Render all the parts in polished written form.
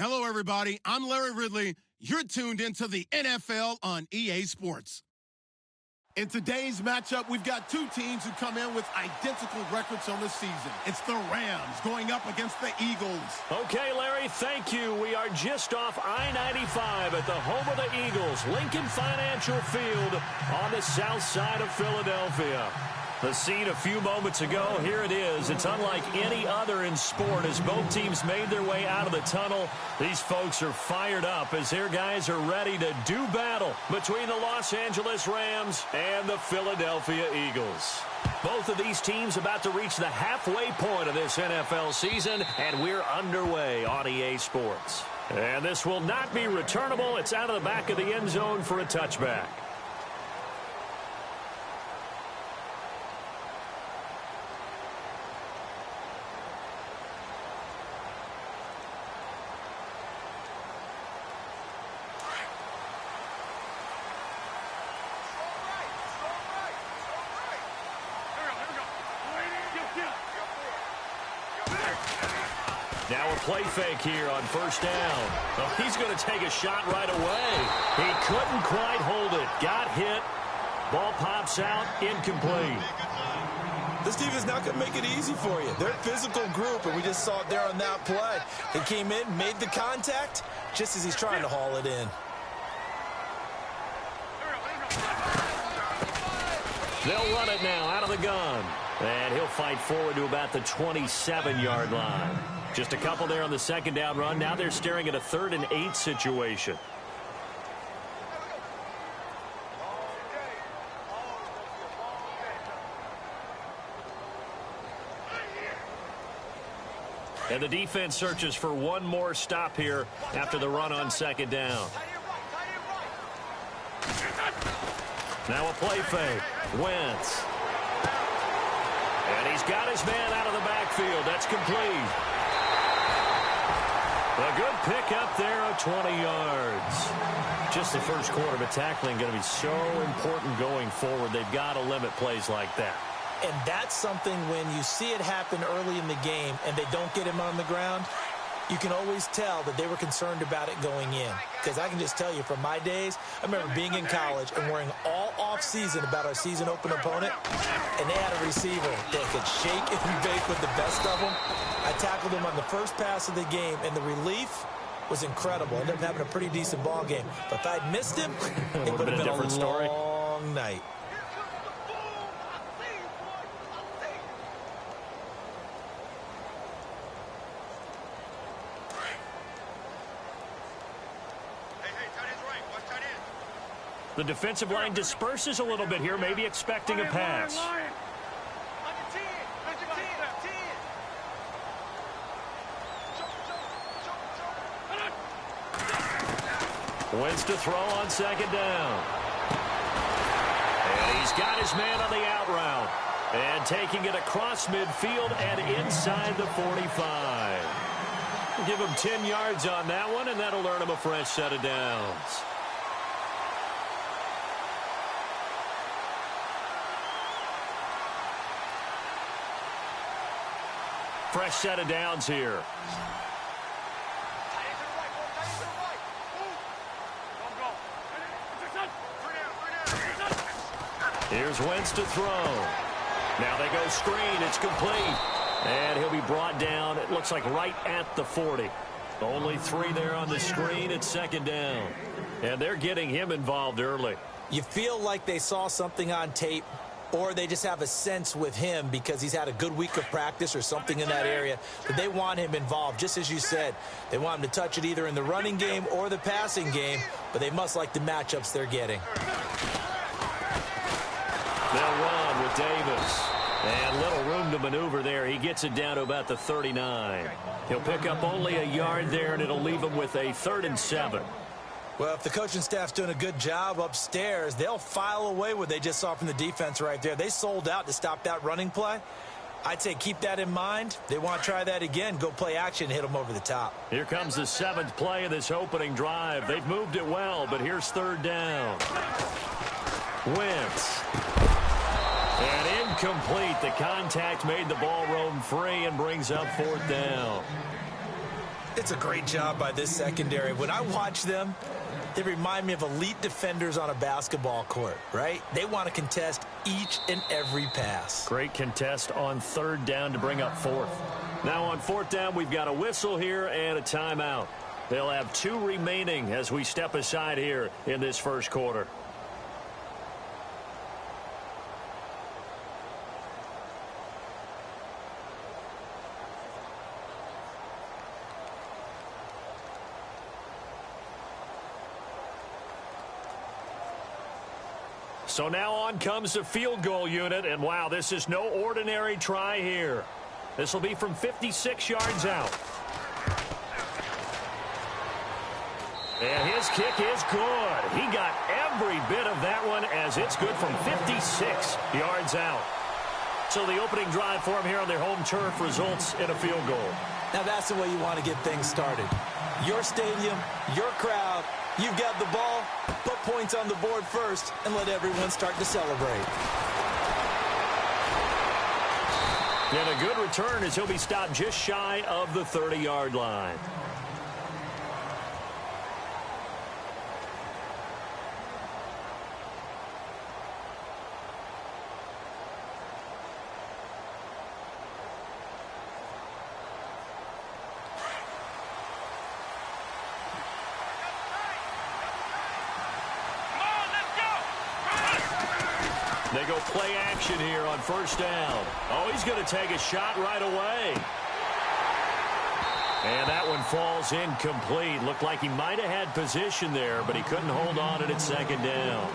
Hello, everybody. I'm Larry Ridley. You're tuned into the NFL on EA Sports. In today's matchup, we've got two teams who come in with identical records on the season. It's the Rams going up against the Eagles. Okay, Larry, thank you. We are just off I-95 at the home of the Eagles, Lincoln Financial Field on the south side of Philadelphia. The scene a few moments ago, here it is. It's unlike any other in sport as both teams made their way out of the tunnel. These folks are fired up as their guys are ready to do battle between the Los Angeles Rams and the Philadelphia Eagles. Both of these teams about to reach the halfway point of this NFL season, and we're underway on EA Sports. And this will not be returnable. It's out of the back of the end zone for a touchback. Now a play fake here on first down. Oh, he's going to take a shot right away. He couldn't quite hold it. Got hit. Ball pops out. Incomplete. This defense not going to make it easy for you. They're a physical group, and we just saw it there on that play. He came in, made the contact, just as he's trying to haul it in. They'll run it now out of the gun. And he'll fight forward to about the 27-yard line. Just a couple there on the second down run. Now they're staring at a 3rd and 8 situation. And the defense searches for one more stop here after the run on second down. Now a play fake. Wentz. And he's got his man out of the backfield. That's complete. A good pick up there of 20 yards. Just the first quarter, but tackling going to be so important going forward. They've got to limit plays like that. And that's something when you see it happen early in the game and they don't get him on the ground, you can always tell that they were concerned about it going in. Because I can just tell you from my days, I remember being in college and worrying all off-season about our season open opponent, and they had a receiver that could shake and bake with the best of them. I tackled him on the first pass of the game, and the relief was incredible. I ended up having a pretty decent ball game. But if I'd missed him, it would have been a different story. Long night. The defensive line disperses a little bit here, maybe expecting a pass. Wentz to throw on second down. And he's got his man on the out route. And taking it across midfield and inside the 45. Give him 10 yards on that one, and that'll earn him a fresh set of downs. Fresh set of downs here. Here's Wentz to throw. Now they go screen. It's complete. And he'll be brought down, it looks like right at the 40. Only 3 there on the screen. It's second down. And they're getting him involved early. You feel like they saw something on tape, or they just have a sense with him because he's had a good week of practice or something in that area that they want him involved. Just as you said, they want him to touch it either in the running game or the passing game, but they must like the matchups they're getting. They'll run with Davis. And little room to maneuver there. He gets it down to about the 39. He'll pick up only a yard there, and it'll leave him with a 3rd and 7. Well, if the coaching staff's doing a good job upstairs, they'll file away what they just saw from the defense right there. They sold out to stop that running play. I'd say keep that in mind. They want to try that again. Go play action and hit them over the top. Here comes the 7th play of this opening drive. They've moved it well, but here's 3rd down. Wentz. And incomplete. The contact made the ball roam free and brings up 4th down. It's a great job by this secondary. When I watch them, they remind me of elite defenders on a basketball court, right? They want to contest each and every pass. Great contest on third down to bring up fourth. Now on fourth down, we've got a whistle here and a timeout. They'll have 2 remaining as we step aside here in this first quarter. So now on comes the field goal unit, and wow, this is no ordinary try here. This will be from 56 yards out. And his kick is good. He got every bit of that one as it's good from 56 yards out. So the opening drive for him here on their home turf results in a field goal. Now that's the way you want to get things started. Your stadium, your crowd, you've got the ball, put points on the board first, and let everyone start to celebrate. And a good return as he'll be stopped just shy of the 30-yard line. They go play action here on first down. Oh, he's going to take a shot right away. And that one falls incomplete. Looked like he might have had position there, but he couldn't hold on at second down.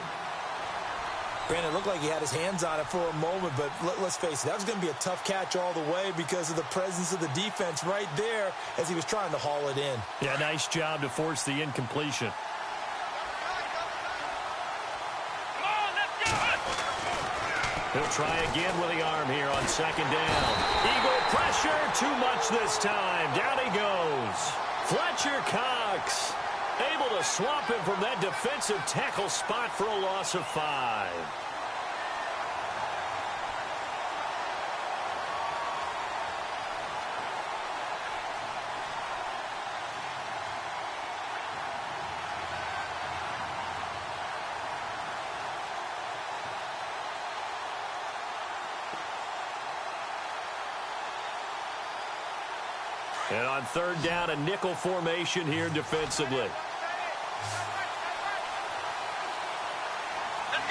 Brandon, it looked like he had his hands on it for a moment, but let's face it, that was going to be a tough catch all the way because of the presence of the defense right there as he was trying to haul it in. Yeah, nice job to force the incompletion. He'll try again with the arm here on second down. Eagle pressure, too much this time. Down he goes. Fletcher Cox able to swamp him from that defensive tackle spot for a loss of 5. And on third down, a nickel formation here defensively. Let's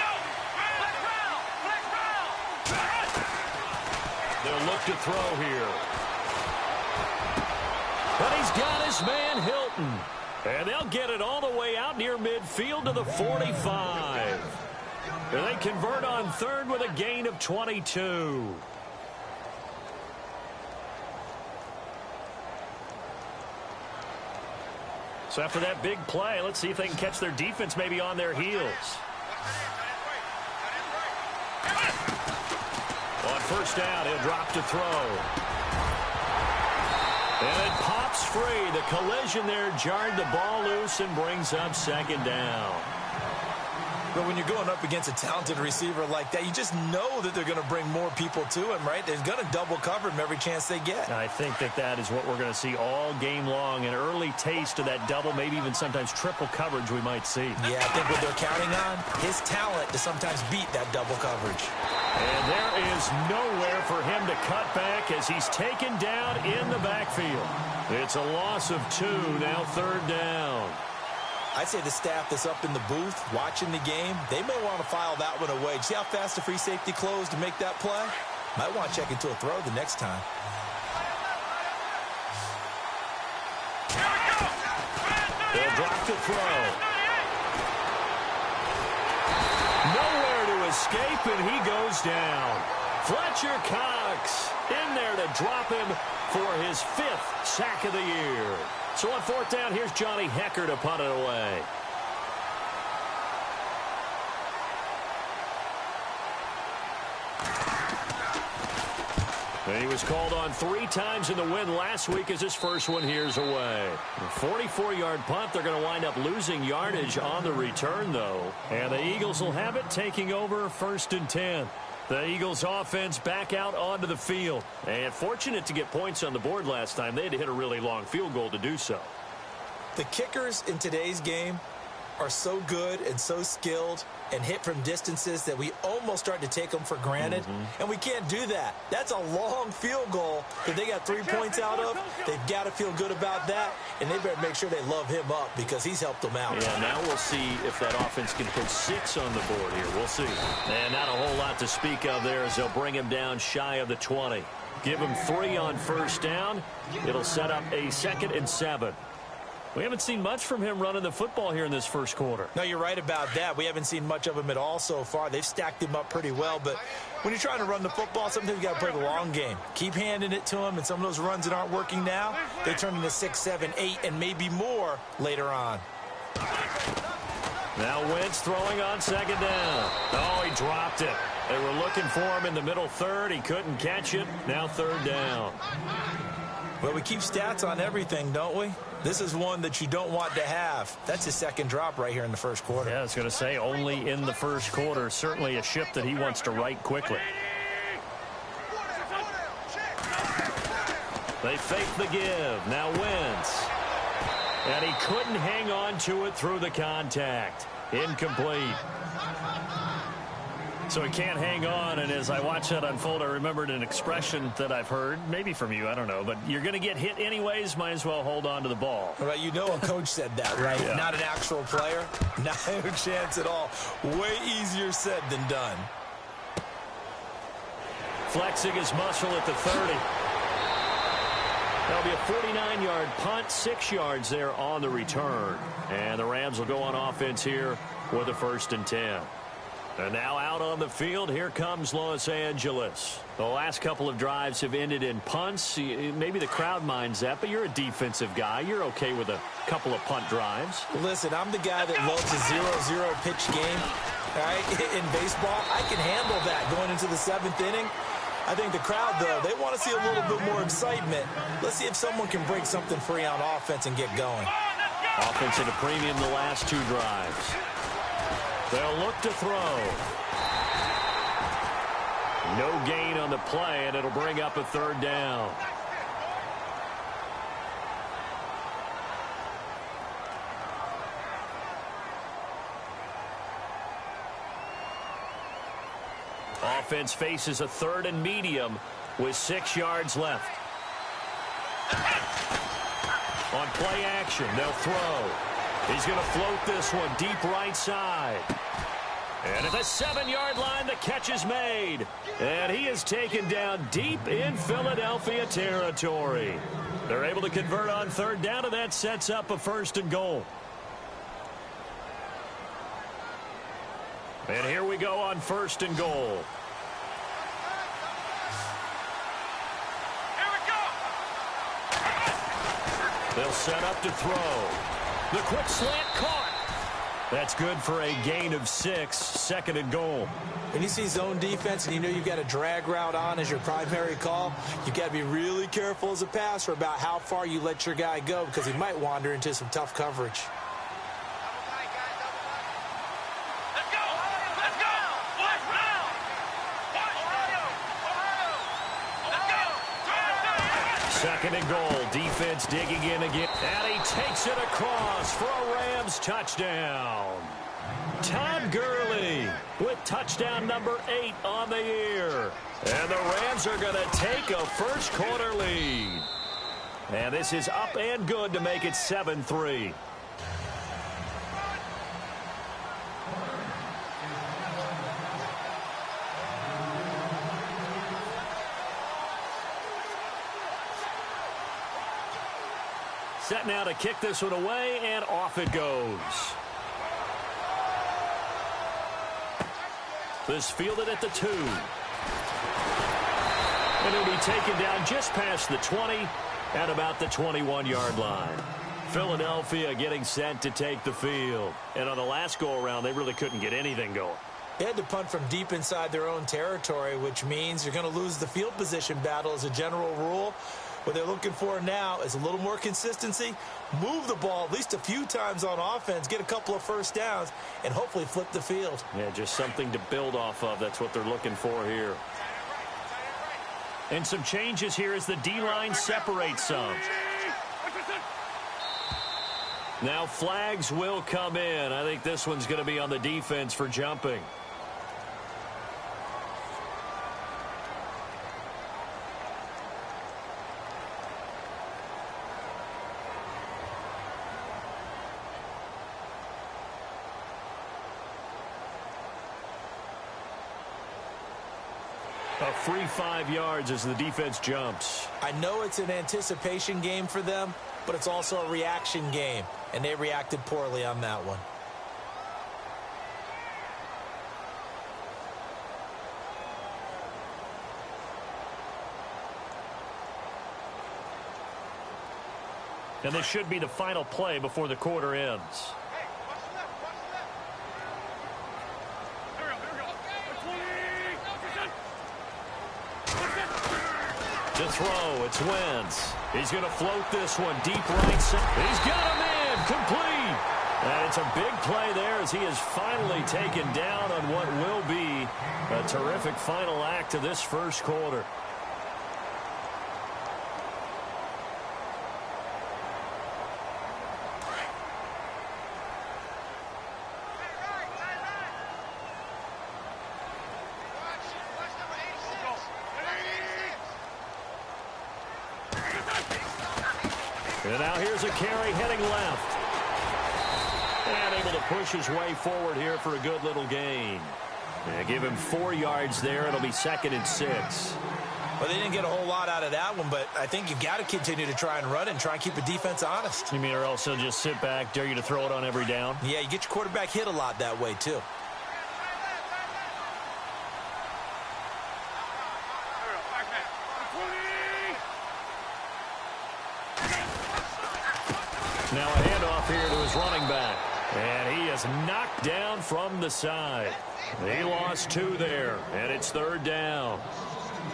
go! Flex round! They'll look to throw here. But he's got his man Hilton. And they'll get it all the way out near midfield to the 45. And they convert on third with a gain of 22. So after that big play, let's see if they can catch their defense maybe on their heels. On first down, he'll drop to throw. And it pops free. The collision there jarred the ball loose and brings up second down. But when you're going up against a talented receiver like that, you just know that they're going to bring more people to him, right? They're going to double cover him every chance they get. I think that is what we're going to see all game long. An early taste of that double, maybe even sometimes triple coverage we might see. Yeah, I think what they're counting on, his talent to sometimes beat that double coverage. And there is nowhere for him to cut back as he's taken down in the backfield. It's a loss of 2, now third down. I'd say the staff that's up in the booth watching the game, they may want to file that one away. See how fast the free safety closed to make that play? Might want to check into a throw the next time. They'll drop to throw. Nowhere to escape, and he goes down. Fletcher Cox in there to drop him for his 5th sack of the year. So on fourth down, here's Johnny Hecker to punt it away. And he was called on 3 times in the win last week as his first one here's away. A 44-yard punt. They're going to wind up losing yardage on the return, though. And the Eagles will have it, taking over 1st and 10. The Eagles offense back out onto the field. And fortunate to get points on the board last time. They had to hit a really long field goal to do so. The kickers in today's game are so good and so skilled and hit from distances that we almost start to take them for granted. And we can't do that. That's a long field goal that they got 3 points out of. They've got to feel good about that, and they better make sure they love him up because he's helped them out. Yeah, now we'll see if that offense can put 6 on the board here. We'll see. And not a whole lot to speak of there as they'll bring him down shy of the 20. Give him 3 on first down. It'll set up a 2nd and 7. We haven't seen much from him running the football here in this first quarter. No, you're right about that. We haven't seen much of him at all so far. They've stacked him up pretty well, but when you're trying to run the football, sometimes you got to play the long game. Keep handing it to him, and some of those runs that aren't working now, they turn into 6, 7, 8, and maybe more later on. Now Wentz throwing on 2nd down. Oh, he dropped it. They were looking for him in the middle 3rd. He couldn't catch it. Now 3rd down. Well, we keep stats on everything, don't we? This is one that you don't want to have. That's his 2nd drop right here in the first quarter. Yeah, I was going to say only in the first quarter. Certainly a ship that he wants to right quickly. They fake the give. Now Wentz. And he couldn't hang on to it through the contact. Incomplete. So he can't hang on, and as I watch that unfold, I remembered an expression that I've heard, maybe from you, I don't know, but you're going to get hit anyways, might as well hold on to the ball. Right, you know a coach said that, right? Yeah. Not an actual player. Not a chance at all. Way easier said than done. Flexing his muscle at the 30. That'll be a 49-yard punt, 6 yards there on the return. And the Rams will go on offense here with a 1st and 10. And now out on the field, here comes Los Angeles. The last couple of drives have ended in punts. Maybe the crowd minds that, but you're a defensive guy. You're okay with a couple of punt drives. Listen, I'm the guy that loves a 0-0 pitch game. All right, in baseball, I can handle that going into the 7th inning. I think the crowd, though, they want to see a little bit more excitement. Let's see if someone can break something free on offense and get going. Offense at a premium the last 2 drives. They'll look to throw. No gain on the play, and it'll bring up a 3rd down. Offense faces a 3rd and medium with 6 yards left. On play action, they'll throw. He's going to float this one deep right side. And at the 7-yard line, the catch is made. And he is taken down deep in Philadelphia territory. They're able to convert on 3rd down, and that sets up a 1st and goal. And here we go on 1st and goal. Here we go. They'll set up to throw. The quick slant caught. That's good for a gain of 6, 2nd and goal. When you see zone defense and you know you've got a drag route on as your primary call, you've got to be really careful as a passer about how far you let your guy go because he might wander into some tough coverage. Let's go. Let's go. Let's go. 2nd and goal. Defense digging in again. And he takes it across for a Rams touchdown. Todd Gurley with touchdown number 8 on the year. And the Rams are going to take a first quarter lead. And this is up and good to make it 7-3. Set now to kick this one away, and off it goes. This fielded at the 2. And it'll be taken down just past the 20 at about the 21-yard line. Philadelphia getting set to take the field. And on the last go-around, they really couldn't get anything going. They had to punt from deep inside their own territory, which means you're going to lose the field position battle as a general rule. What they're looking for now is a little more consistency, move the ball at least a few times on offense, get a couple of first downs, and hopefully flip the field. Yeah, just something to build off of. That's what they're looking for here. And some changes here as the D-line separates some. Now flags will come in. I think this one's going to be on the defense for jumping. A free 5 yards as the defense jumps. I know it's an anticipation game for them, but it's also a reaction game, and they reacted poorly on that one. And this should be the final play before the quarter ends. To throw, it's Wentz. He's going to float this one deep right side. He's got him in, complete. And it's a big play there as he is finally taken down on what will be a terrific final act of this first quarter. And now here's a carry heading left. And able to push his way forward here for a good little gain. And give him 4 yards there. It'll be 2nd and 6. Well, they didn't get a whole lot out of that one, but I think you've got to continue to try and run and try and keep the defense honest. You mean or else he'll just sit back, dare you to throw it on every down? Yeah, you get your quarterback hit a lot that way, too. Now a handoff here to his running back. And he is knocked down from the side. He lost 2 there, and it's 3rd down.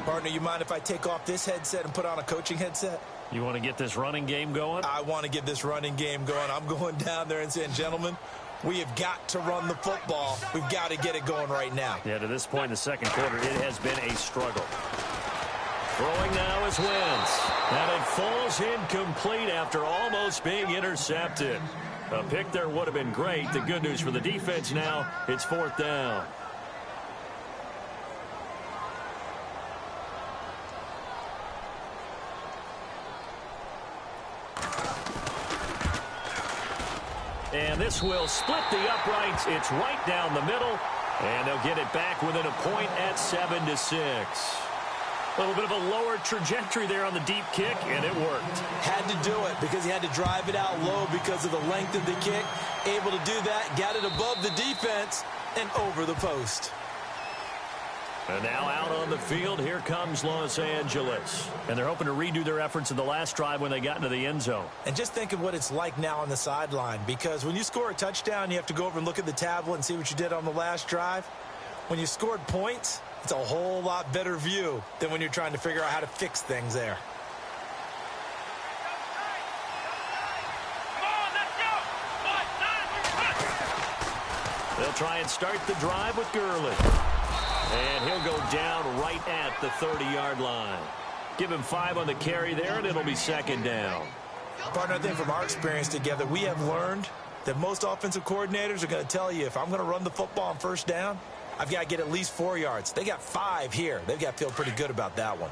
Partner, you mind if I take off this headset and put on a coaching headset? You want to get this running game going? I want to get this running game going. I'm going down there and saying, gentlemen, we have got to run the football. We've got to get it going right now. Yeah, to this point in the second quarter, it has been a struggle. Throwing now is Wentz. And it falls incomplete after almost being intercepted. A pick there would have been great. The good news for the defense now, it's 4th down. And this will split the uprights. It's right down the middle. And they'll get it back within a point at 7-6. A little bit of a lower trajectory there on the deep kick, and it worked. Had to do it because he had to drive it out low because of the length of the kick. Able to do that, got it above the defense, and over the post. And now out on the field, here comes Los Angeles. And they're hoping to redo their efforts in the last drive when they got into the end zone. And just think of what it's like now on the sideline, because when you score a touchdown, you have to go over and look at the tablet and see what you did on the last drive. When you scored points, it's a whole lot better view than when you're trying to figure out how to fix things there. They'll try and start the drive with Gurley. And he'll go down right at the 30-yard line. Give him 5 on the carry there, and it'll be 2nd down. Partner, I think from our experience together, we have learned that most offensive coordinators are going to tell you, if I'm going to run the football on 1st down, I've got to get at least 4 yards. They got 5 here. They've got to feel pretty good about that one.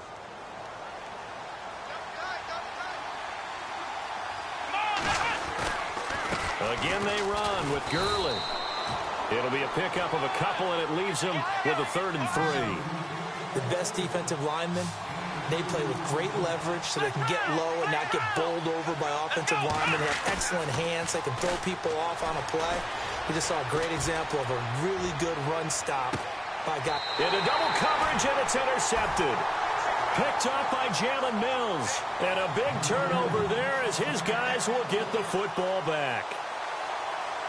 Again, they run with Gurley. It'll be a pickup of a couple, and it leaves him with a 3rd and 3. The best defensive linemen, they play with great leverage so they can get low and not get bowled over by offensive linemen. They have excellent hands. They can throw people off on a play. We just saw a great example of a really good run stop by guy. Into double coverage, and it's intercepted. Picked up by Jalen Mills. And a big turnover there as his guys will get the football back.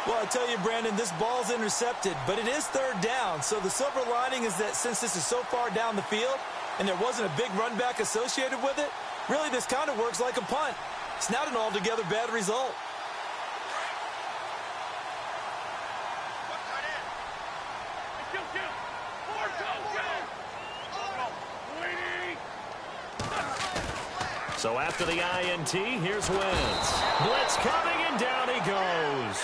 Well, I tell you, Brandon, this ball's intercepted, but it is 3rd down. So the silver lining is that since this is so far down the field and there wasn't a big run back associated with it, Really, this kind of works like a punt. It's not an altogether bad result. So after the INT, here's Wentz. Blitz coming, and down he goes.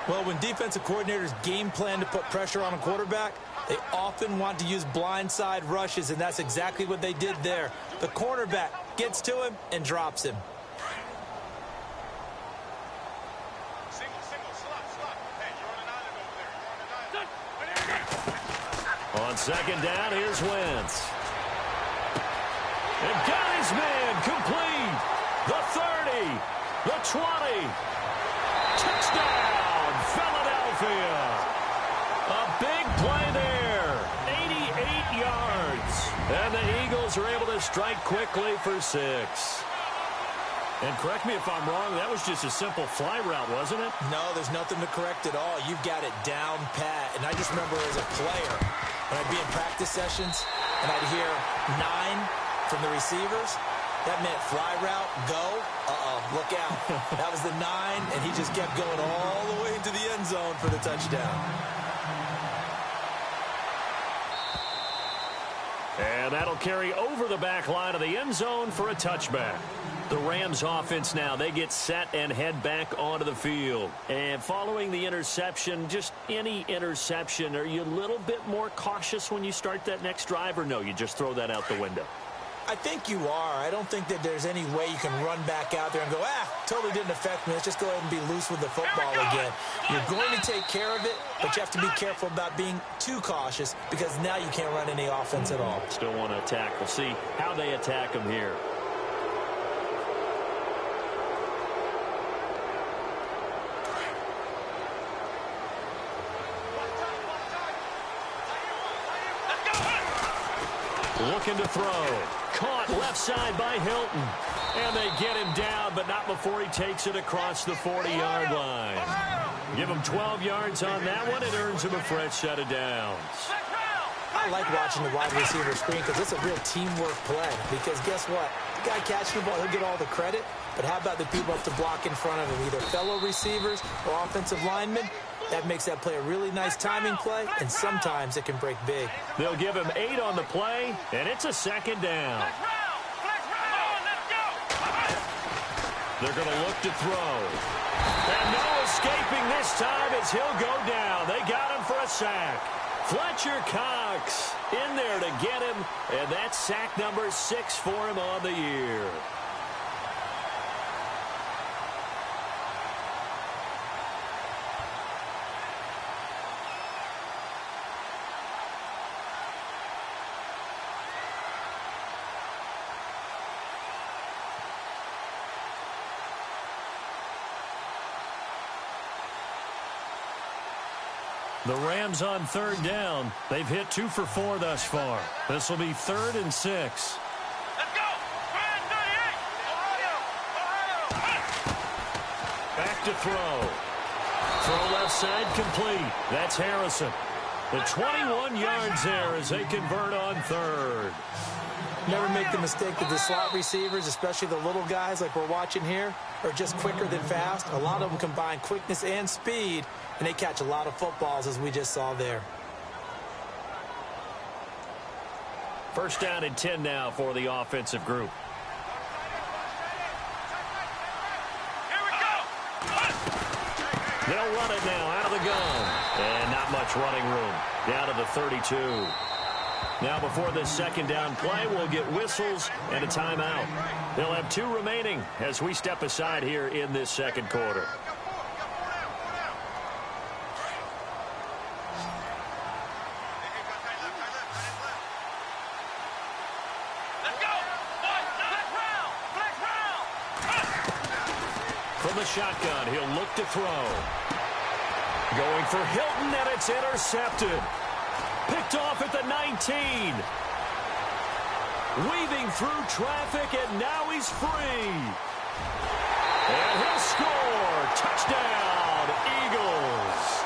Well, when defensive coordinators game plan to put pressure on a quarterback, they often want to use blindside rushes, and that's exactly what they did there. The cornerback gets to him and drops him. On second down, here's Wentz. And got his man complete. The 30, the 20. Touchdown, Philadelphia. A big play there. 88 yards. And the Eagles are able to strike quickly for 6. And correct me if I'm wrong, that was just a simple fly route, wasn't it? No, there's nothing to correct at all. You've got it down pat. And I just remember as a player, when I'd be in practice sessions and I'd hear 9 from the receivers, that meant fly route, go, look out. That was the 9, and he just kept going all the way into the end zone for the touchdown. And that'll carry over the back line of the end zone for a touchback. The Rams offense now, they get set and head back onto the field. And following the interception, just any interception, are you a little bit more cautious when you start that next drive, or no, you just throw that out the window? I think you are. I don't think that there's any way you can run back out there and go, totally didn't affect me. Let's just go ahead and be loose with the football again. You're going to take care of it, but you have to be careful about being too cautious because now you can't run any offense at all. Still want to attack. We'll see how they attack him here. Looking to throw. Caught left side by Hilton. And they get him down, but not before he takes it across the 40-yard line. Give him 12 yards on that one. It earns him a fresh set of downs. I like watching the wide receiver screen because it's a real teamwork play. Because guess what? The guy catching the ball, he'll get all the credit. But how about the people up to block in front of him, either fellow receivers or offensive linemen? That makes that play a really nice timing play, and sometimes it can break big. They'll give him 8 on the play, and it's a second down. They're going to look to throw. And no escaping this time as he'll go down. They got him for a sack. Fletcher Cox in there to get him, and that's sack number 6 for him on the year. The Rams on third down. They've hit 2 for 4 thus far. This will be 3rd and 6. Let's go! Brand 38! Back to throw. Throw left side complete. That's Harrison. The 21 yards there as they convert on 3rd. Never make the mistake that the slot receivers, especially the little guys like we're watching here, are just quicker than fast. A lot of them combine quickness and speed, and they catch a lot of footballs, as we just saw there. First down and 10 now for the offensive group. Here we go! They'll run it now out of the gun. And not much running room. Down to the 32. Now before this second down play, we'll get whistles and a timeout. They'll have 2 remaining as we step aside here in this second quarter. Let's go! Black round! From the shotgun, he'll look to throw. Going for Hilton, and it's intercepted. Picked off at the 19. Weaving through traffic, and now he's free. And he'll score. Touchdown, Eagles.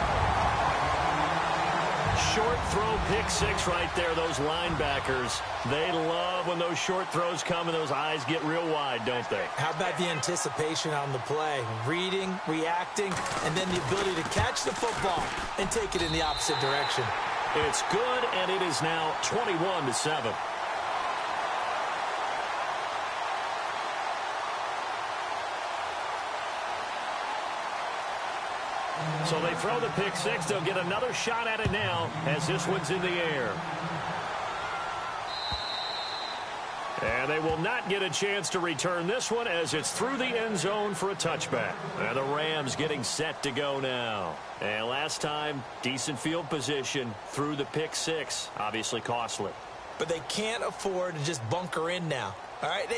short throw pick six right there, those linebackers. They love when those short throws come and those eyes get real wide, don't they? How about the anticipation on the play? Reading, reacting, and then the ability to catch the football and take it in the opposite direction. It's good, and it is now 21-7. So they throw the pick six. They'll get another shot at it now as this one's in the air. And they will not get a chance to return this one as it's through the end zone for a touchback. And the Rams getting set to go now. And last time, decent field position through the pick six. Obviously costly. But they can't afford to just bunker in now. All right,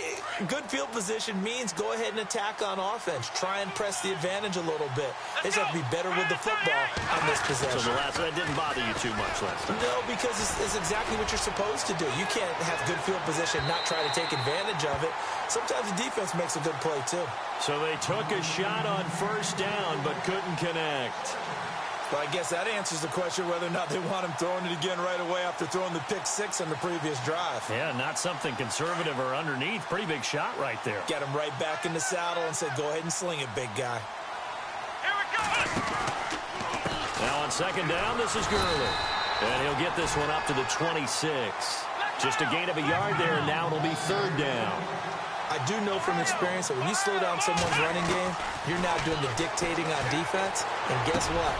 good field position means go ahead and attack on offense. Try and press the advantage a little bit. They just have to be better with the football on this possession. So that didn't bother you too much last time? No, because it's exactly what you're supposed to do. You can't have good field position, not try to take advantage of it. Sometimes the defense makes a good play, too. So they took a shot on first down, but couldn't connect. Well, I guess that answers the question whether or not they want him throwing it again right away after throwing the pick six on the previous drive. Yeah, not something conservative or underneath. Pretty big shot right there. Get him right back in the saddle and said, go ahead and sling it, big guy. Here we go. Now on second down, this is Gurley. And he'll get this one up to the 26. Just a gain of a yard there, and now it'll be third down. I do know from experience that when you slow down someone's running game, you're now doing the dictating on defense. And guess what?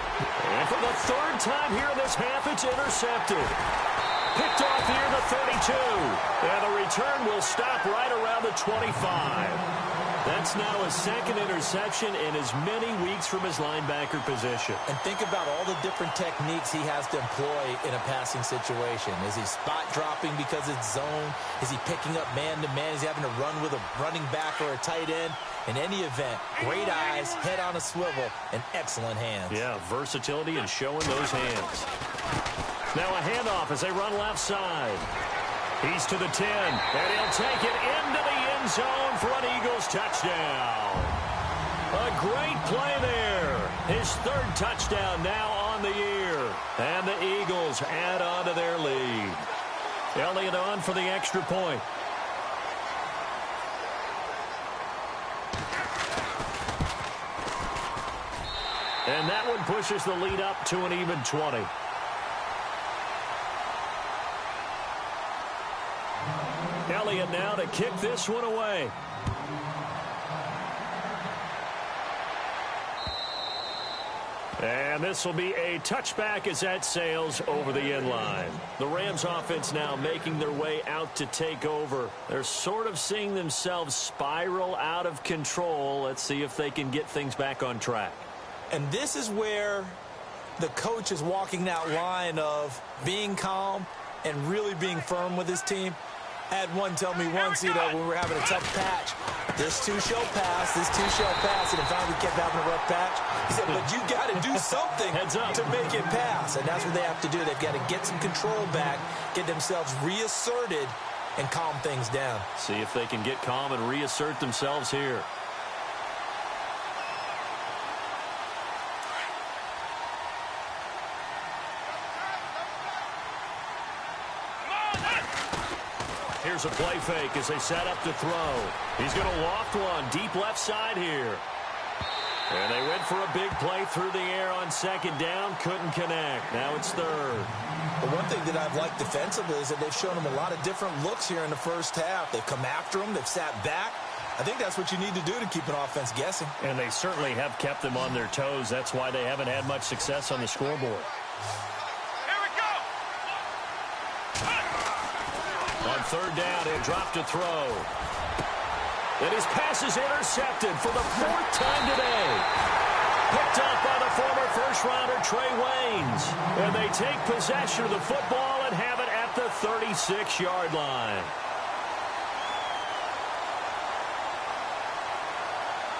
And for the third time here in this half, it's intercepted. Picked off here the 32. And the return will stop right around the 25. That's now a second interception in as many weeks from his linebacker position. And think about all the different techniques he has to employ in a passing situation. Is he spot dropping because it's zone? Is he picking up man-to-man? Is he having to run with a running back or a tight end? In any event, great eyes, head on a swivel, and excellent hands. Yeah, versatility and showing those hands. Now a handoff as they run left side. He's to the 10, and he'll take it into the end zone for an Eagles touchdown. A great play there. His third touchdown now on the year. And the Eagles add on to their lead. Elliott on for the extra point. And that one pushes the lead up to an even 20. Elliott now to kick this one away. And this will be a touchback as that sails over the end line. The Rams offense now making their way out to take over. They're sort of seeing themselves spiral out of control. Let's see if they can get things back on track. And this is where the coach is walking that line of being calm and really being firm with his team. I had one tell me once, when we were having a tough patch, this too shall pass, this too shall pass, and finally we kept having a rough patch. He said, but you got to do something to make it pass, and that's what they have to do. They've got to get some control back, get themselves reasserted, and calm things down. See if they can get calm and reassert themselves here. Here's a play fake as they set up to throw. He's going to loft one deep left side here. And they went for a big play through the air on second down. Couldn't connect. Now it's third. But one thing that I've liked defensively is that they've shown them a lot of different looks here in the first half. They've come after them. They've sat back. I think that's what you need to do to keep an offense guessing. And they certainly have kept them on their toes. That's why they haven't had much success on the scoreboard. On third down, he'll drop to throw. And his pass is intercepted for the fourth time today. Picked up by the former first-rounder Trey Waynes. And they take possession of the football and have it at the 36-yard line.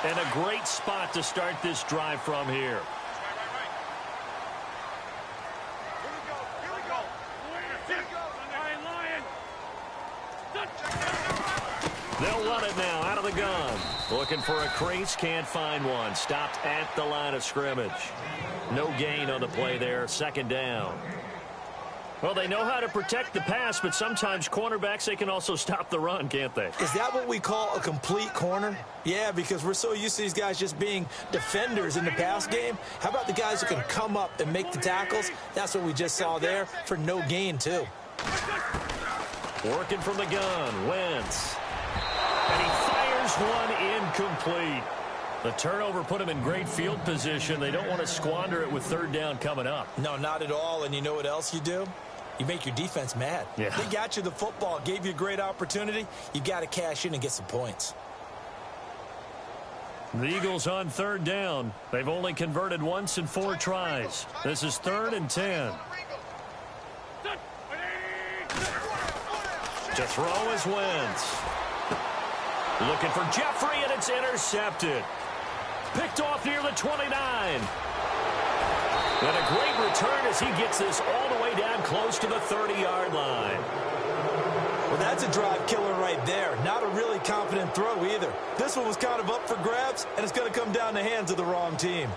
And a great spot to start this drive from here. They'll run it now out of the gun. Looking for a crease, can't find one. Stopped at the line of scrimmage. No gain on the play there, second down. Well, they know how to protect the pass, but sometimes cornerbacks, they can also stop the run, can't they? Is that what we call a complete corner? Yeah, because we're so used to these guys just being defenders in the pass game. How about the guys who can come up and make the tackles? That's what we just saw there for no gain, too. Working from the gun, Wentz. And he fires one incomplete. The turnover put him in great field position. They don't want to squander it with third down coming up. No, not at all. And you know what else you do? You make your defense mad. Yeah. They got you the football, gave you a great opportunity. You got to cash in and get some points. The Eagles on third down. They've only converted once in 4 tries. This is 3rd and 10. To throw is Wentz. Looking for Jeffrey, and it's intercepted. Picked off near the 29. And a great return as he gets this all the way down close to the 30-yard line. Well, that's a drive killer right there. Not a really confident throw either. This one was kind of up for grabs, and it's going to come down the hands of the wrong team.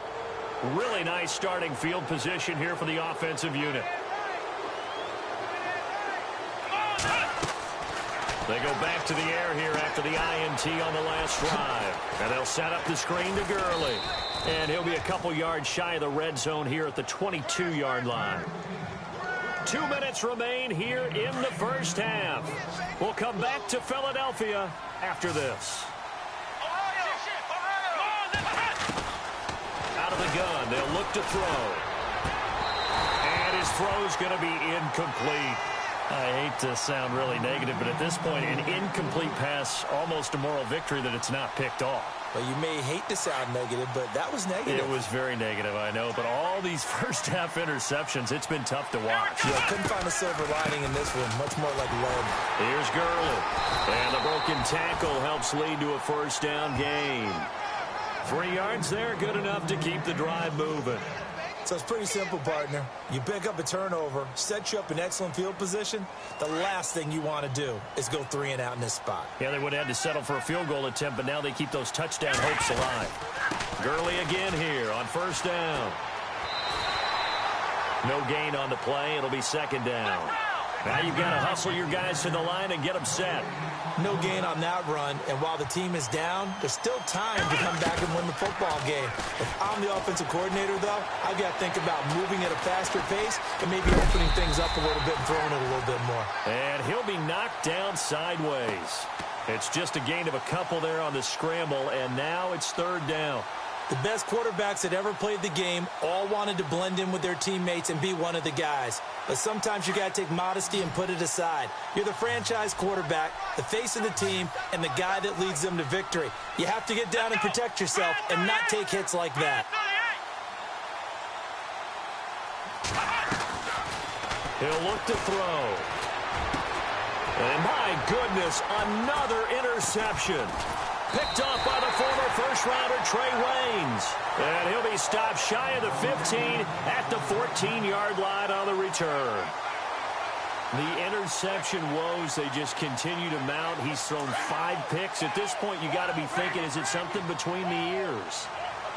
Really nice starting field position here for the offensive unit. They go back to the air here after the INT on the last drive. And they'll set up the screen to Gurley. And he'll be a couple yards shy of the red zone here at the 22-yard line. 2 minutes remain here in the first half. We'll come back to Philadelphia after this. Out of the gun, they'll look to throw. And his throw's going to be incomplete. I hate to sound really negative, but at this point, an incomplete pass, almost a moral victory that it's not picked off. Well, you may hate to sound negative, but that was negative. It was very negative, I know, but all these first-half interceptions, it's been tough to watch. Yeah, couldn't find a silver lining in this one. Much more like lead. Here's Gurley. And the broken tackle helps lead to a first down gain. 3 yards there, good enough to keep the drive moving. So it's pretty simple, partner. You pick up a turnover, set you up in excellent field position. The last thing you want to do is go 3 and out in this spot. Yeah, they would have had to settle for a field goal attempt, but now they keep those touchdown hopes alive. Gurley again here on first down. No gain on the play. It'll be 2nd down. Now you've got to hustle your guys to the line and get them set. No gain on that run, and while the team is down, there's still time to come back and win the football game. If I'm the offensive coordinator, though, I've got to think about moving at a faster pace and maybe opening things up a little bit and throwing it a little bit more. And he'll be knocked down sideways. It's just a gain of a couple there on the scramble, and now it's 3rd down. The best quarterbacks that ever played the game all wanted to blend in with their teammates and be one of the guys. But sometimes you got to take modesty and put it aside. You're the franchise quarterback, the face of the team, and the guy that leads them to victory. You have to get down and protect yourself and not take hits like that. He'll look to throw. And my goodness, another interception. Picked off by the former first-rounder Trey Waynes. And he'll be stopped shy of the 15 at the 14-yard line on the return. The interception woes, they just continue to mount. He's thrown 5 picks. At this point, you got to be thinking, is it something between the ears?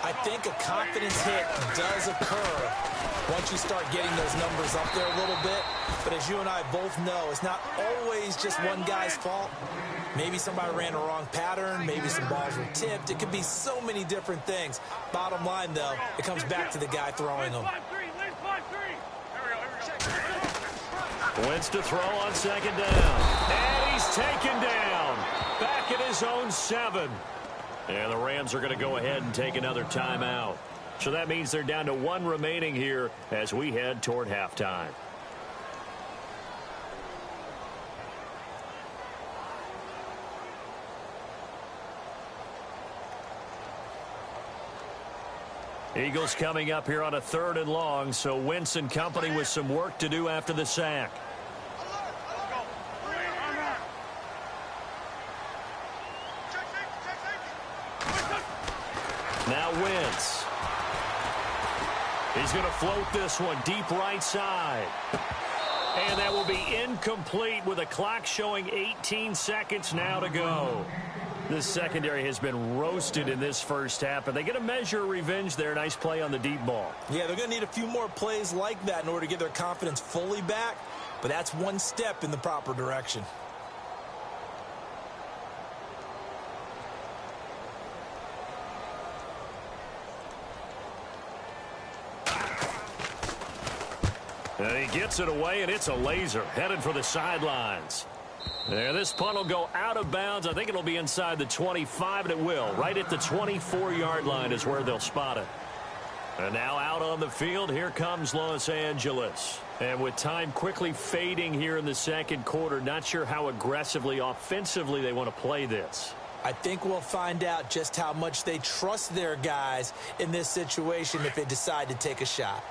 I think a confidence hit does occur once you start getting those numbers up there a little bit. But as you and I both know, it's not always just one guy's fault. Maybe somebody ran a wrong pattern. Maybe some balls were tipped. It could be so many different things. Bottom line, though, it comes back to the guy throwing them. Wentz to throw on 2nd down. And he's taken down. Back at his own 7. And the Rams are going to go ahead and take another timeout. So that means they're down to 1 remaining here as we head toward halftime. Eagles coming up here on a 3rd and long, so Wentz and company with some work to do after the sack. Now Wentz. He's going to float this one deep right side. And that will be incomplete with a clock showing 18 seconds now to go. This secondary has been roasted in this first half, and they get a measure of revenge there. Nice play on the deep ball. Yeah, they're going to need a few more plays like that in order to get their confidence fully back, but that's one step in the proper direction. And he gets it away, and it's a laser headed for the sidelines. And this punt will go out of bounds. I think it'll be inside the 25, and it will. Right at the 24-yard line is where they'll spot it. And now out on the field, here comes Los Angeles. And with time quickly fading here in the second quarter, not sure how aggressively, offensively they want to play this. I think we'll find out just how much they trust their guys in this situation if they decide to take a shot.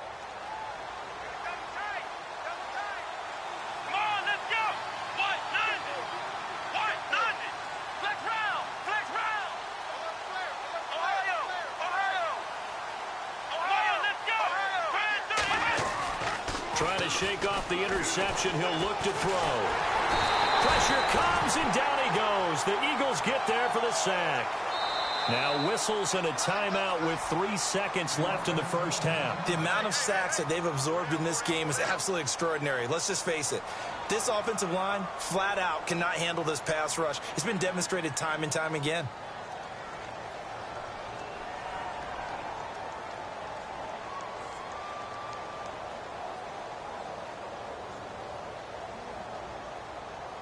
Trying to shake off the interception. He'll look to throw. Pressure comes, and down he goes. The Eagles get there for the sack. Now whistles and a timeout with 3 seconds left in the first half. The amount of sacks that they've absorbed in this game is absolutely extraordinary. Let's just face it. This offensive line, flat out, cannot handle this pass rush. It's been demonstrated time and time again.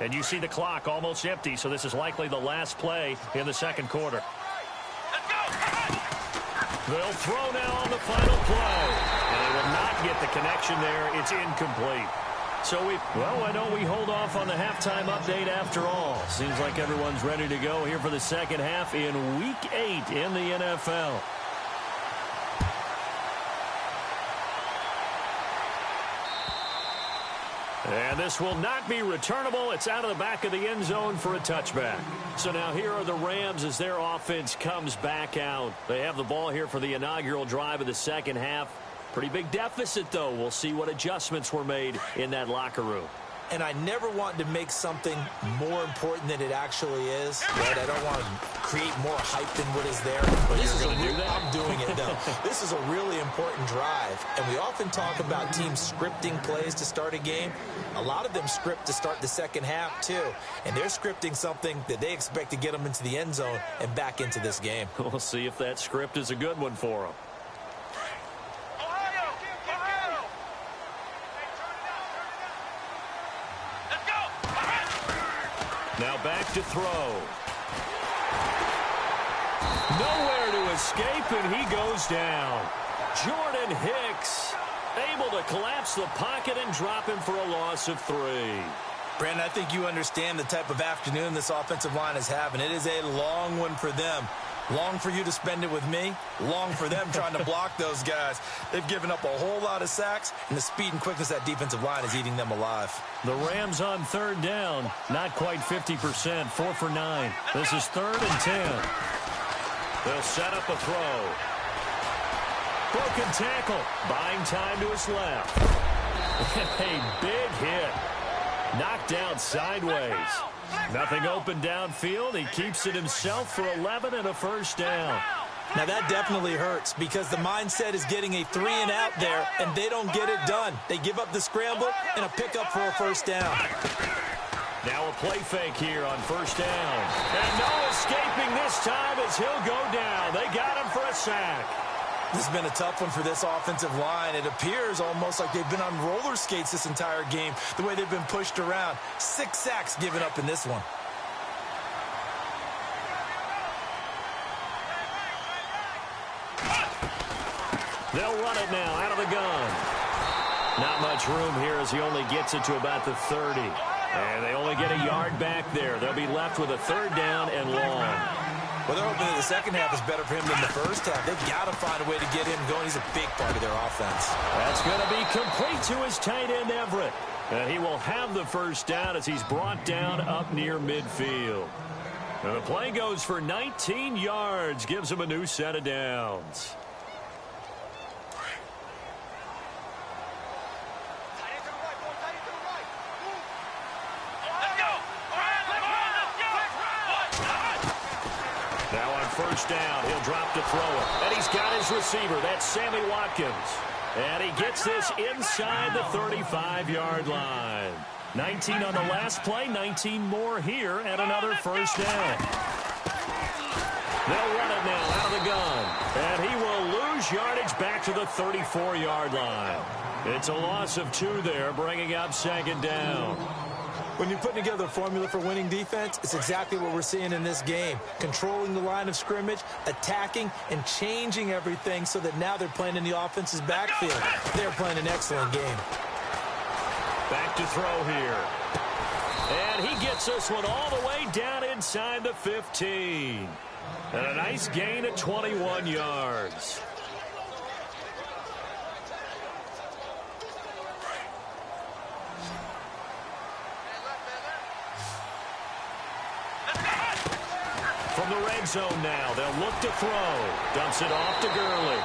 And you see the clock almost empty, so this is likely the last play in the second quarter. They'll throw now on the final play. And they will not get the connection there. It's incomplete. So I know we hold off on the halftime update after all. Seems like everyone's ready to go here for the second half in Week 8 in the NFL. And this will not be returnable. It's out of the back of the end zone for a touchback. So now here are the Rams as their offense comes back out. They have the ball here for the inaugural drive of the second half. Pretty big deficit, though. We'll see what adjustments were made in that locker room. And I never want to make something more important than it actually is. Right? I don't want to create more hype than what is there. But you're going to do that? I'm doing it, though. This is a really important drive. And we often talk about teams scripting plays to start a game. A lot of them script to start the second half, too. And they're scripting something that they expect to get them into the end zone and back into this game. We'll see if that script is a good one for them. Now back to throw. Nowhere to escape, and he goes down. Jordan Hicks able to collapse the pocket and drop him for a loss of 3. Brandon, I think you understand the type of afternoon this offensive line is having. It is a long one for them. Long for you to spend it with me. Long for them trying to block those guys. They've given up a whole lot of sacks, and the speed and quickness of that defensive line is eating them alive. The Rams on third down. Not quite 50%. 4 for 9. This is 3rd and 10. They'll set up a throw. Broken tackle. Buying time to his left. A big hit. Knocked out sideways. Nothing open downfield. He keeps it himself for 11 and a first down. Now that definitely hurts because the mindset is getting a 3 and out there, and they don't get it done. They give up the scramble and a pickup for a first down. Now a play fake here on first down. And no escaping this time as he'll go down. They got him for a sack. This has been a tough one for this offensive line. It appears almost like they've been on roller skates this entire game, the way they've been pushed around. 6 sacks given up in this one. They'll run it now out of the gun. Not much room here as he only gets it to about the 30. And they only get a yard back there. They'll be left with a 3rd down and long. Well, they're hoping that the second half is better for him than the first half. They've got to find a way to get him going. He's a big part of their offense. That's going to be complete to his tight end, Everett. And he will have the first down as he's brought down up near midfield. And the play goes for 19 yards, gives him a new set of downs. first down. He'll drop to throw it. And he's got his receiver. That's Sammy Watkins. And he gets this inside the 35-yard line. 19 on the last play, 19 more here, and another first down. They'll run it now out of the gun. And he will lose yardage back to the 34-yard line. It's a loss of 2 there, bringing up second down. When you're putting together a formula for winning defense, it's exactly what we're seeing in this game. Controlling the line of scrimmage, attacking, and changing everything so that now they're playing in the offense's backfield. They're playing an excellent game. Back to throw here. And he gets this one all the way down inside the 15. And a nice gain of 21 yards. From the red zone now, they'll look to throw. Dumps it off to Gurley.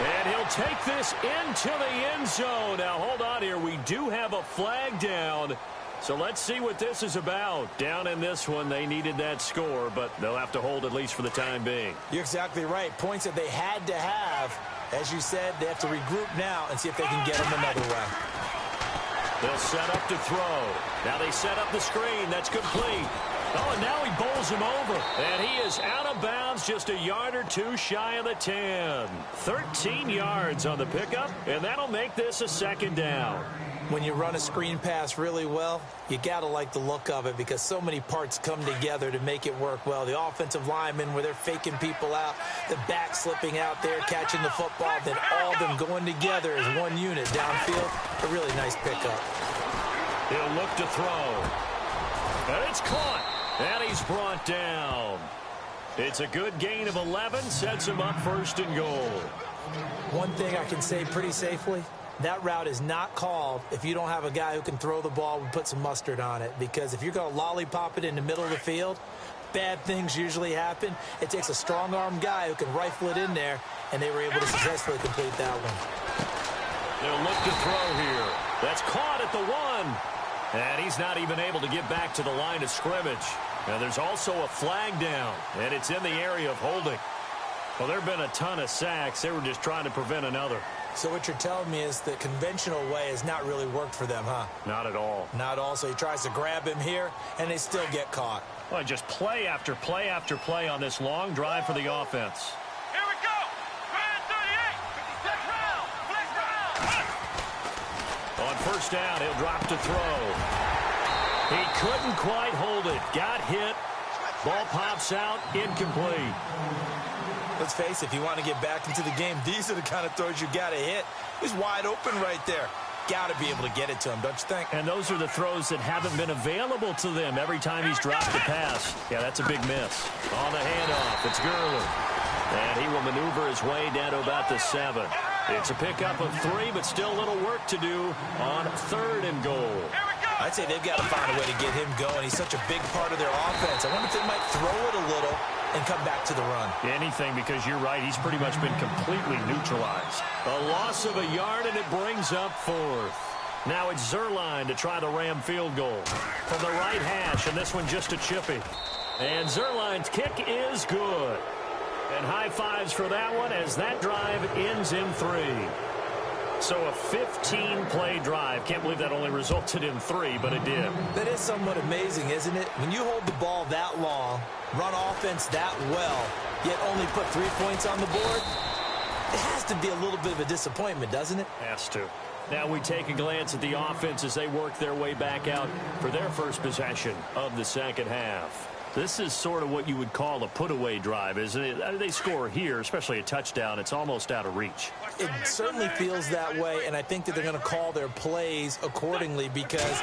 And he'll take this into the end zone. Now, hold on here. We do have a flag down. So let's see what this is about. Down in this one, they needed that score, but they'll have to hold at least for the time being. You're exactly right. Points that they had to have. As you said, they have to regroup now and see if they can get them another way. They'll set up to throw. Now they set up the screen. That's complete. Oh, and now he bowls him over. And he is out of bounds, just a yard or 2 shy of the 10. 13 yards on the pickup, and that'll make this a second down. When you run a screen pass really well, you got to like the look of it because so many parts come together to make it work well. The offensive linemen, where they're faking people out, the back slipping out there, catching the football, then all of them going together as one unit downfield. A really nice pickup. He'll look to throw. And it's caught. And he's brought down. It's a good gain of 11. Sets him up first and goal. One thing I can say pretty safely, that route is not called if you don't have a guy who can throw the ball and put some mustard on it. Because if you're going to lollipop it in the middle of the field, bad things usually happen. It takes a strong-armed guy who can rifle it in there, and they were able to successfully complete that one. They'll look to throw here. That's caught at the 1. And he's not even able to get back to the line of scrimmage. And there's also a flag down, and it's in the area of holding. Well, there have been a ton of sacks. They were just trying to prevent another. So what you're telling me is the conventional way has not really worked for them, huh? Not at all. Not at all. So he tries to grab him here, and they still get caught. Well, just play after play after play on this long drive for the offense. Here we go. Grand 38. Flex round. Flex round. On first down, he'll drop to throw. He couldn't quite hold it. Got hit. Ball pops out. Incomplete. Let's face it, if you want to get back into the game, these are the kind of throws you got to hit. He's wide open right there. Got to be able to get it to him, don't you think? And those are the throws that haven't been available to them every time he's dropped a pass. Yeah, that's a big miss. On the handoff, it's Gurley. And he will maneuver his way down to about the 7. It's a pickup of 3, but still a little work to do on 3rd and goal. I'd say they've got to find a way to get him going. He's such a big part of their offense. I wonder if they might throw it a little and come back to the run. Anything, because you're right, he's pretty much been completely neutralized. A loss of a yard, and it brings up 4th. Now it's Zuerlein to try the Ram field goal. From the right hash, and this one just a chippy. And Zuerlein's kick is good. And high fives for that one as that drive ends in 3. So a 15-play drive. Can't believe that only resulted in 3, but it did. That is somewhat amazing, isn't it? When you hold the ball that long, run offense that well, yet only put 3 points on the board, it has to be a little bit of a disappointment, doesn't it? Has to. Now we take a glance at the offense as they work their way back out for their first possession of the second half. This is sort of what you would call a put-away drive, isn't it? They score here, especially a touchdown. It's almost out of reach. It certainly feels that way, and I think that they're going to call their plays accordingly because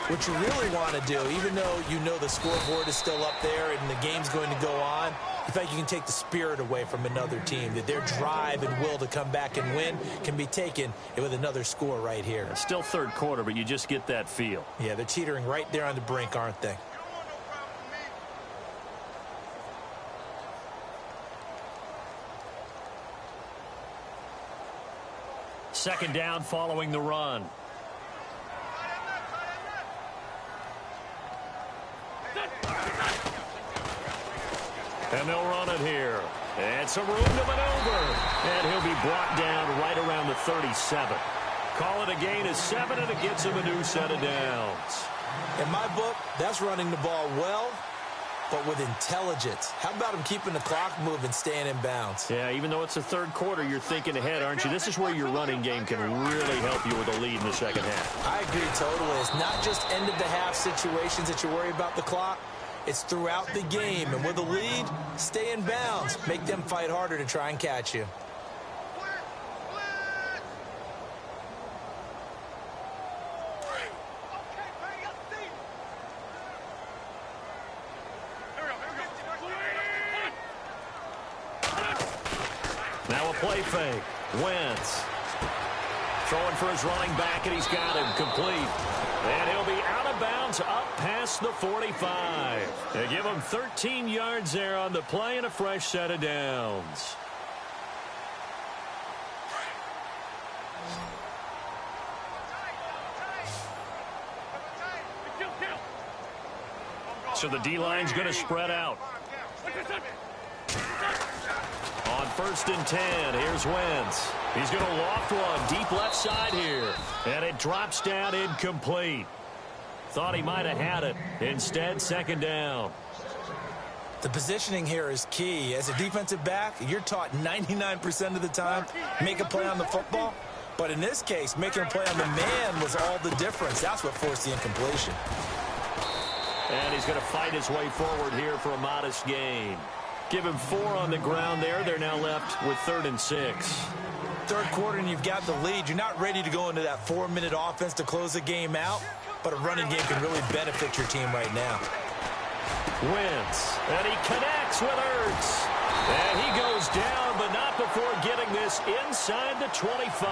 what you really want to do, even though you know the scoreboard is still up there and the game's going to go on, in fact, you can take the spirit away from another team, that their drive and will to come back and win can be taken with another score right here. It's still 3rd quarter, but you just get that feel. Yeah, they're teetering right there on the brink, aren't they? Second down following the run. And they'll run it here. And some room to maneuver. And he'll be brought down right around the 37. Call it a gain of 7, and it gets him a new set of downs. In my book, that's running the ball well, but with intelligence. How about him keeping the clock moving, staying in bounds? Yeah, even though it's the third quarter, you're thinking ahead, aren't you? This is where your running game can really help you with a lead in the second half. I agree totally. It's not just end-of-the-half situations that you worry about the clock. It's throughout the game. And with a lead, stay in bounds. Make them fight harder to try and catch you. Now a play fake. Wentz throwing for his running back, and he's got him complete. And he'll be out of bounds up past the 45. They give him 13 yards there on the play and a fresh set of downs. So the D-line's going to spread out. On 1st and 10, here's Wentz. He's going to loft one deep left side here. And it drops down incomplete. Thought he might have had it. Instead, 2nd down. The positioning here is key. As a defensive back, you're taught 99% of the time, make a play on the football. But in this case, making a play on the man was all the difference. That's what forced the incompletion. And he's going to fight his way forward here for a modest gain. Give him 4 on the ground there. They're now left with 3rd and 6. Third quarter and you've got the lead. You're not ready to go into that 4-minute offense to close the game out, but a running game can really benefit your team right now. Wentz, and he connects with Ertz. And he goes down, but not before getting this inside the 25.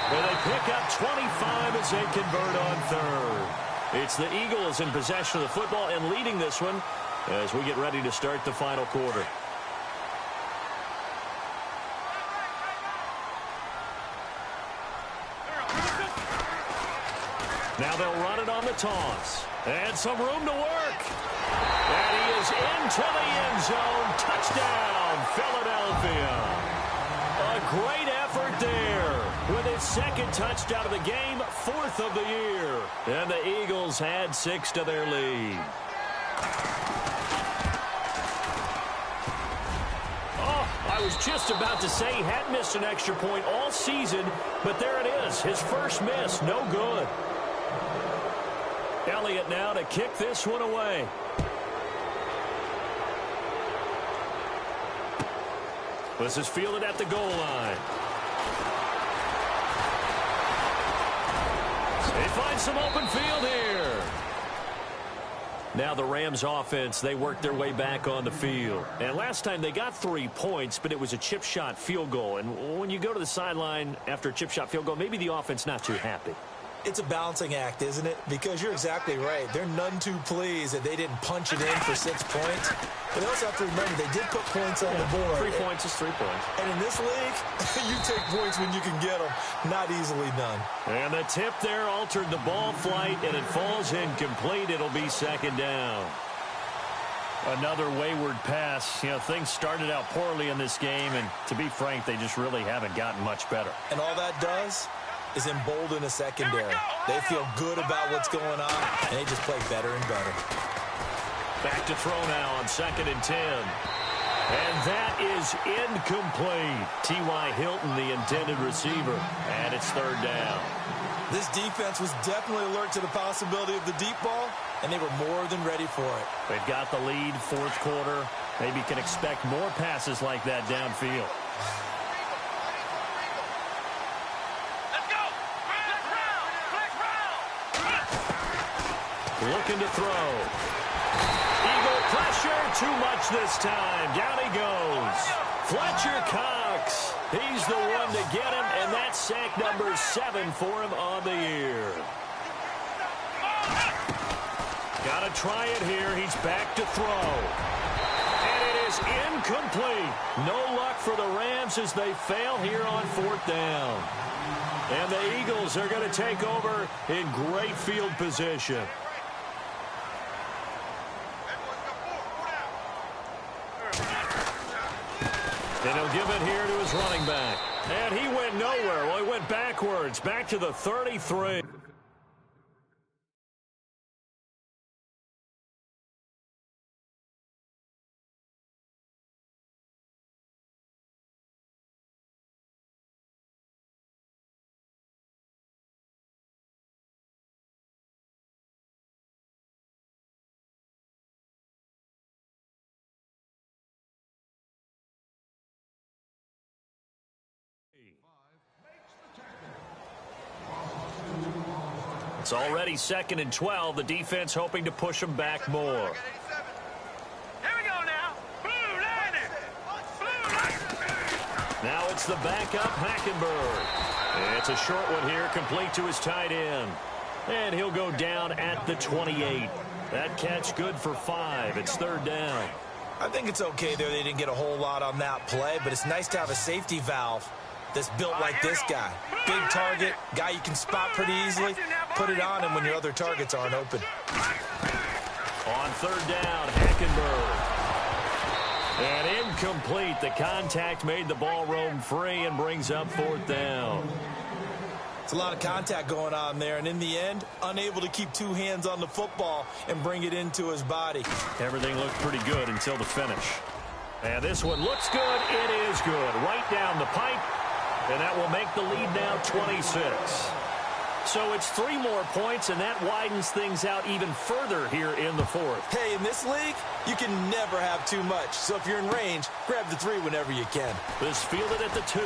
And they pick up 25 as they convert on 3rd. It's the Eagles in possession of the football and leading this one as we get ready to start the final quarter. Now they'll run it on the toss. And some room to work. And he is into the end zone. Touchdown, Philadelphia. A great effort there. With his 2nd touchdown of the game, 4th of the year. And the Eagles had 6 to their lead. I was just about to say he hadn't missed an extra point all season, but there it is. His first miss, no good. Elliott now to kick this one away. This is fielded at the goal line. They find some open field here. Now the Rams offense, they worked their way back on the field. And last time they got 3 points, but it was a chip shot field goal. And when you go to the sideline after a chip shot field goal, maybe the offense not too happy. It's a balancing act, isn't it? Because you're exactly right. They're none too pleased that they didn't punch it in for 6 points. But they also have to remember they did put points on the board. 3 points is 3 points. And in this league, you take points when you can get them. Not easily done. And the tip there altered the ball flight, and it falls incomplete. It'll be 2nd down. Another wayward pass. You know, things started out poorly in this game, and to be frank, they just really haven't gotten much better. And all that does is embolden a secondary. They feel good about what's going on, and they just play better and better. Back to throw now on 2nd and 10. And that is incomplete. T.Y. Hilton, the intended receiver, and it's 3rd down. This defense was definitely alert to the possibility of the deep ball, and they were more than ready for it. They've got the lead, 4th quarter. Maybe can expect more passes like that downfield. Looking to throw. Eagle pressure, too much this time. Down he goes. Fletcher Cox. He's the one to get him, and that's sack number 7 for him on the year. Got to try it here. He's back to throw. And it is incomplete. No luck for the Rams as they fail here on 4th down. And the Eagles are going to take over in great field position. give it here to his running back. And he went nowhere. Well, he went backwards, back to the 33. It's already 2nd and 12. The defense hoping to push them back more. Here we go now. Blue line. Blue line. Now it's the backup, Hackenberg. It's a short one here, complete to his tight end. And he'll go down at the 28. That catch good for 5. It's 3rd down. I think it's okay there. They didn't get a whole lot on that play, but it's nice to have a safety valve that's built like this guy. Big target, guy you can spot pretty easily. Put it on him when your other targets aren't open. On 3rd down, Hackenberg. And incomplete. The contact made the ball roam free and brings up 4th down. It's a lot of contact going on there, and in the end, unable to keep 2 hands on the football and bring it into his body. Everything looked pretty good until the finish. And this one looks good. It is good. Right down the pipe. And that will make the lead now 26. So it's 3 more points, and that widens things out even further here in the 4th. Hey, in this league, you can never have too much. So if you're in range, grab the 3 whenever you can. This fielded at the 2.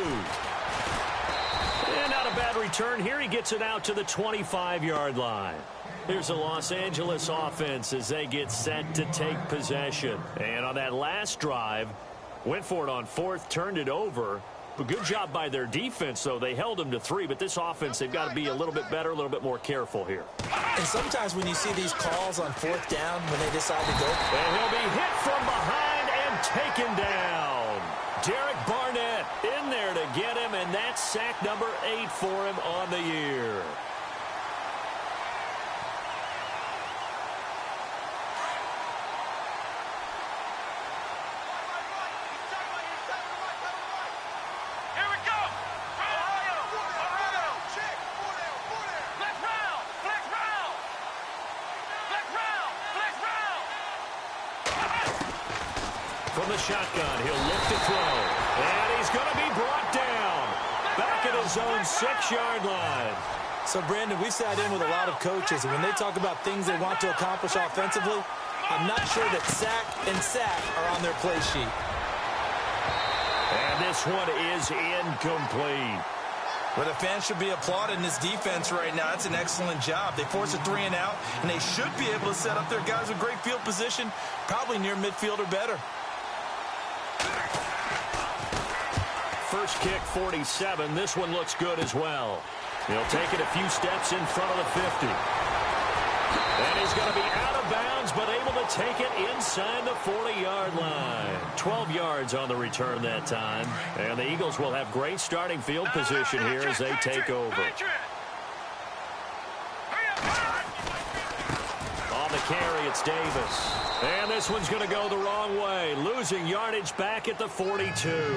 And not a bad return here. He gets it out to the 25-yard line. Here's the Los Angeles offense as they get set to take possession. And on that last drive, went for it on 4th, turned it over. But good job by their defense, though. They held them to 3, but this offense, they've got to be a little bit better, a little bit more careful here. And sometimes when you see these calls on 4th down, when they decide to go. And he'll be hit from behind and taken down. Derek Barnett in there to get him, and that's sack number 8 for him on the year. From the shotgun, he'll look to throw. And he's going to be brought down. Back at his own 6-yard line. So, Brandon, we sat in with a lot of coaches, and when they talk about things they want to accomplish offensively, I'm not sure that sack and sack are on their play sheet. And this one is incomplete. Well, the fans should be applauding this defense right now. That's an excellent job. They force a 3 and out, and they should be able to set up their guys with great field position, probably near midfield or better. First kick, 47. This one looks good as well. He'll take it a few steps in front of the 50. And he's going to be out of bounds, but able to take it inside the 40-yard line. 12 yards on the return that time. And the Eagles will have great starting field position here as they take over. On the carry, it's Davis. And this one's going to go the wrong way, losing yardage back at the 42.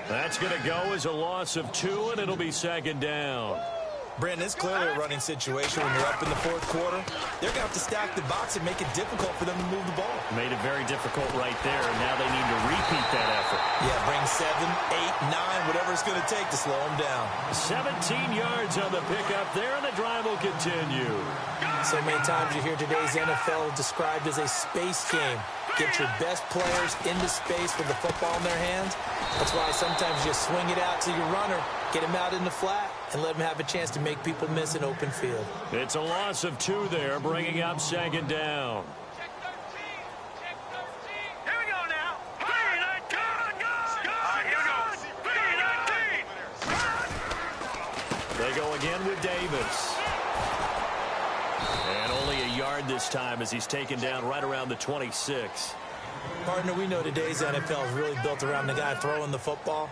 That's going to go as a loss of 2, and it'll be 2nd down. Brandon, it's clearly a running situation when you're up in the 4th quarter. They're going to have to stack the box and make it difficult for them to move the ball. Made it very difficult right there, and now they need to repeat that effort. Yeah, bring 7, 8, 9, whatever it's going to take to slow them down. 17 yards on the pickup there, and the drive will continue. So many times you hear today's NFL described as a space game. Get your best players into space with the football in their hands. That's why sometimes you swing it out to your runner, get him out in the flat, and let him have a chance to make people miss an open field. It's a loss of 2 there, bringing up 2nd down. Check 13. Check 13. Here we go now. Here we go. They go again with Davis. And only a yard this time as he's taken down right around the 26. Partner, we know today's NFL is really built around the guy throwing the football.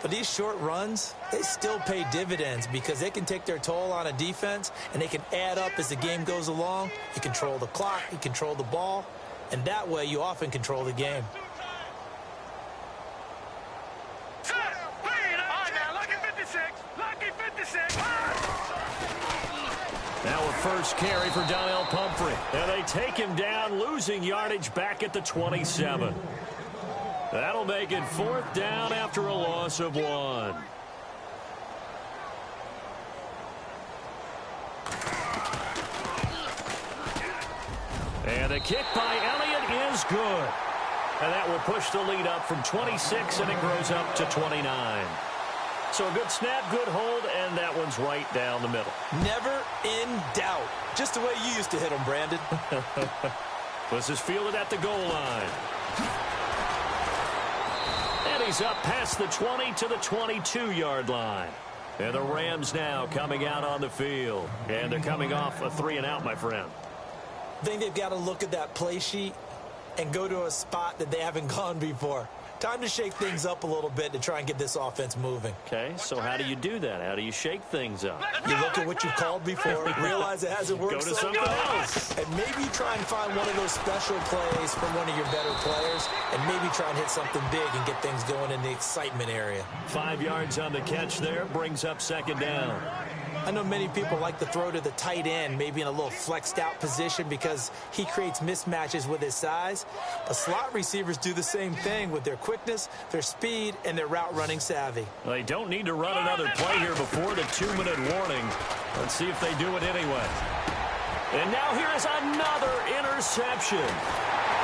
But these short runs, they still pay dividends because they can take their toll on a defense and they can add up as the game goes along. You control the clock, you control the ball, and that way you often control the game. Now a first carry for Donnell Pumphrey. And they take him down, losing yardage back at the 27. That'll make it 4th down after a loss of 1. And the kick by Elliott is good. And that will push the lead up from 26, and it grows up to 29. So a good snap, good hold, and that one's right down the middle. Never in doubt. Just the way you used to hit them, Brandon. This is fielded at the goal line. And he's up past the 20 to the 22-yard line. And the Rams now coming out on the field. And they're coming off a 3-and-out, my friend. I think they've got to look at that play sheet and go to a spot that they haven't gone before. Time to shake things up a little bit to try and get this offense moving. Okay, so how do you do that? How do you shake things up? You look at what you've called before, realize it hasn't worked. Go to something else. And maybe you try and find one of those special plays from one of your better players, and maybe try and hit something big and get things going in the excitement area. 5 yards on the catch there, brings up 2nd down. I know many people like to throw to the tight end, maybe in a little flexed out position because he creates mismatches with his size. But slot receivers do the same thing with their quickness, their speed, and their route running savvy. They don't need to run another play here before the 2-minute warning. Let's see if they do it anyway. And now here is another interception.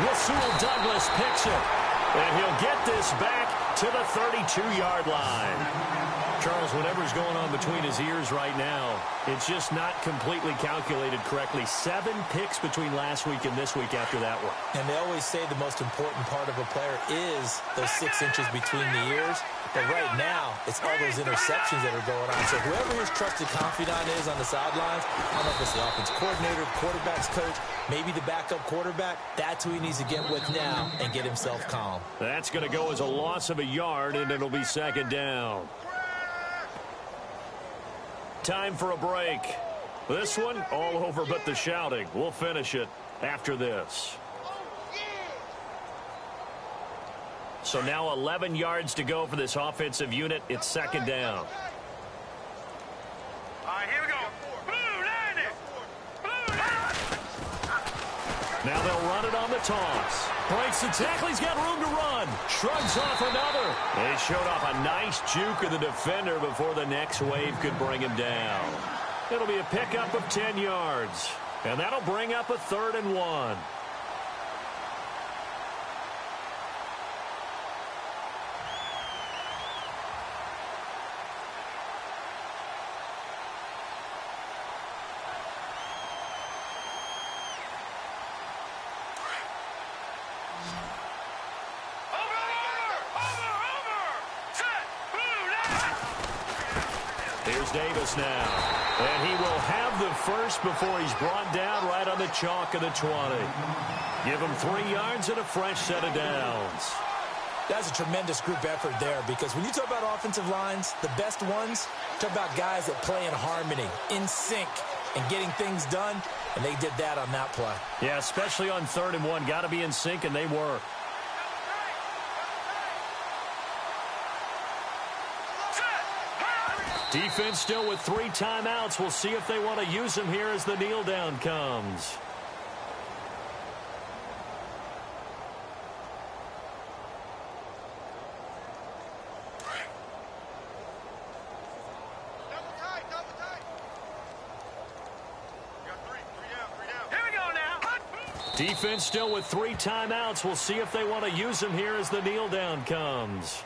Rasul Douglas picks it. And he'll get this back to the 32-yard line. Charles, whatever's going on between his ears right now, it's just not completely calculated correctly. 7 picks between last week and this week after that one. And they always say the most important part of a player is those 6 inches between the ears. But right now, it's all those interceptions that are going on. So whoever his trusted confidant is on the sidelines, I don't know if it's the offense coordinator, quarterback's coach, maybe the backup quarterback, that's who he needs to get with now and get himself calm. That's going to go as a loss of a yard, and it'll be 2nd down. Time for a break. This one, all over but the shouting. We'll finish it after this. So now 11 yards to go for this offensive unit. It's 2nd down. All right, here we go. Blue, land it. Blue, land it. Now they'll run it on the toss. Breaks the tackle. He's got room to run. Shrugs off another. They showed off a nice juke of the defender before the next wave could bring him down. It'll be a pickup of 10 yards. And that'll bring up a 3rd and 1. Here's Davis now. And he will have the first before he's brought down right on the chalk of the 20. Give him 3 yards and a fresh set of downs. That's a tremendous group effort there because when you talk about offensive lines, the best ones, talk about guys that play in harmony, in sync, and getting things done, and they did that on that play. Yeah, especially on 3rd and 1. Got to be in sync, and they were. Defense still with 3 timeouts. We'll see if they want to use them here as the kneel down comes. Here we go now. Defense still with 3 timeouts. We'll see if they want to use them here as the kneel down comes.